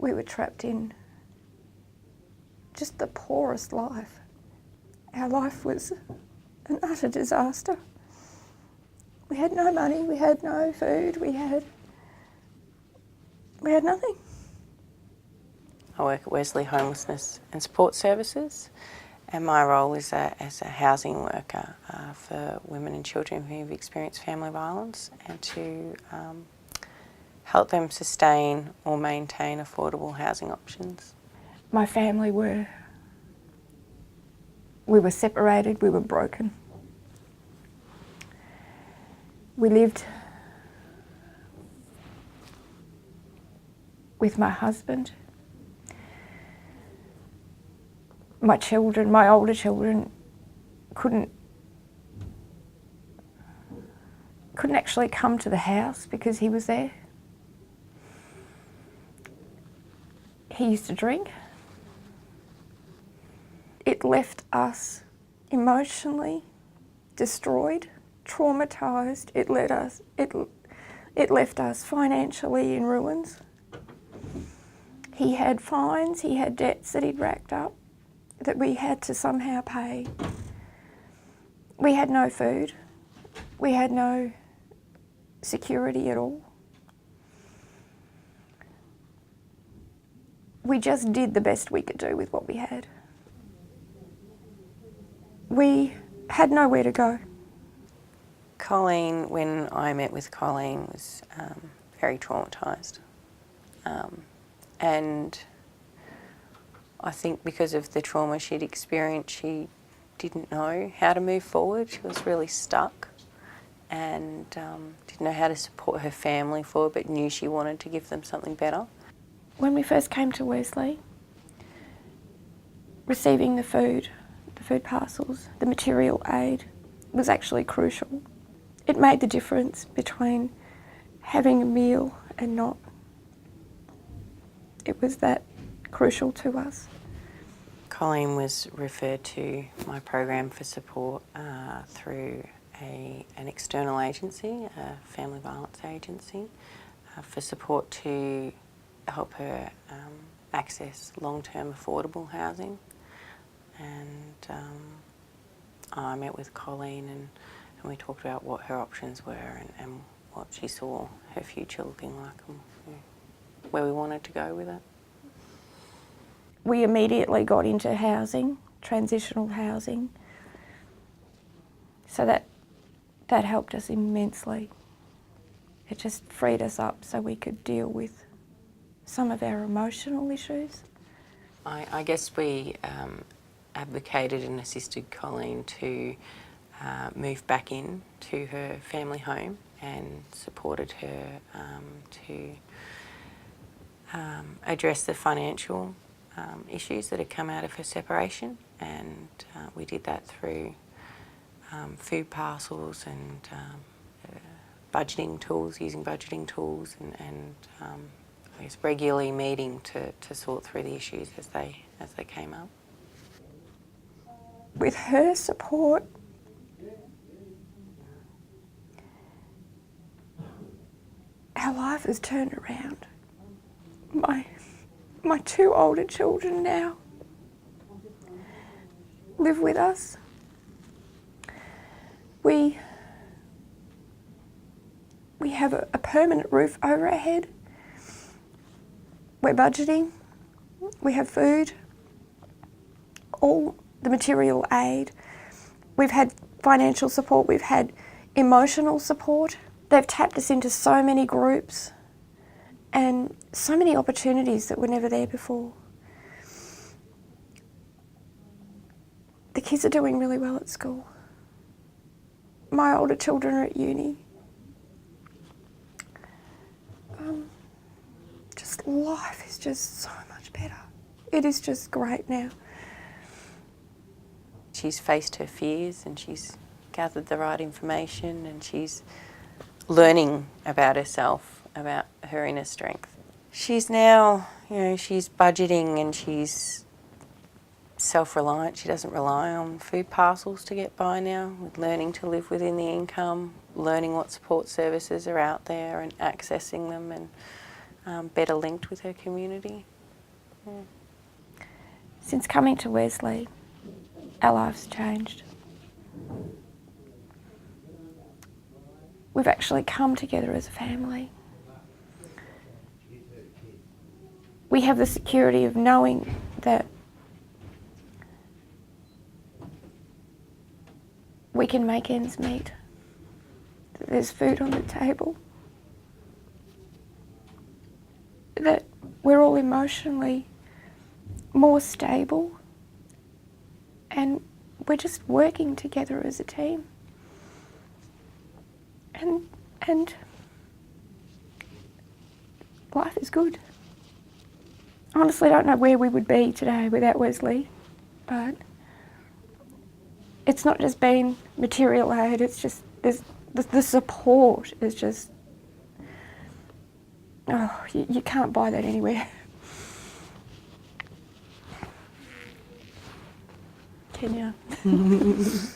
we were trapped in just the poorest life. Our life was an utter disaster. We had no money, we had no food, we had nothing. I work at Wesley Homelessness and Support Services, and my role is as a housing worker for women and children who have experienced family violence, and to help them sustain or maintain affordable housing options. My family we were separated, we were broken. We lived with my husband. My children, my older children, couldn't actually come to the house because he was there. He used to drink. It left us emotionally destroyed, traumatised. It left us financially in ruins. He had fines, he had debts that he'd racked up that we had to somehow pay. We had no food. We had no security at all. We just did the best we could do with what we had. We had nowhere to go. Colleen, when I met with Colleen, was very traumatised. And I think because of the trauma she'd experienced, she didn't know how to move forward. She was really stuck and didn't know how to support her family forward, but knew she wanted to give them something better. When we first came to Wesley, receiving the food parcels, the material aid was actually crucial. It made the difference between having a meal and not. It was that crucial to us. Colleen was referred to my program for support through an external agency, a family violence agency, for support to help her access long-term affordable housing. And I met with Colleen and we talked about what her options were and what she saw her future looking like and where we wanted to go with it. We immediately got into housing, transitional housing, so that helped us immensely. It just freed us up so we could deal with some of our emotional issues. I guess we advocated and assisted Colleen to move back in to her family home and supported her to address the financial issues that had come out of her separation, and we did that through food parcels and budgeting tools, using budgeting tools, and I guess regularly meeting to sort through the issues as they came up. With her support, our life has turned around. My two older children now live with us. We have a permanent roof over our head. We're budgeting. We have food. All the material aid. We've had financial support. We've had emotional support. They've tapped us into so many groups and so many opportunities that were never there before. The kids are doing really well at school. My older children are at uni. Just life is just so much better. It is just great now. She's faced her fears and she's gathered the right information and she's learning about herself, about her inner strength. She's now, she's budgeting and she's self-reliant. She doesn't rely on food parcels to get by now, with learning to live within the income, learning what support services are out there and accessing them, and better linked with her community. Since coming to Wesley, our lives changed. We've actually come together as a family. We have the security of knowing that we can make ends meet, that there's food on the table, that we're all emotionally more stable, and we're just working together as a team. And life is good. I honestly don't know where we would be today without Wesley, but it's not just been material aid, it's just the support is just, oh, you can't buy that anywhere. Can you?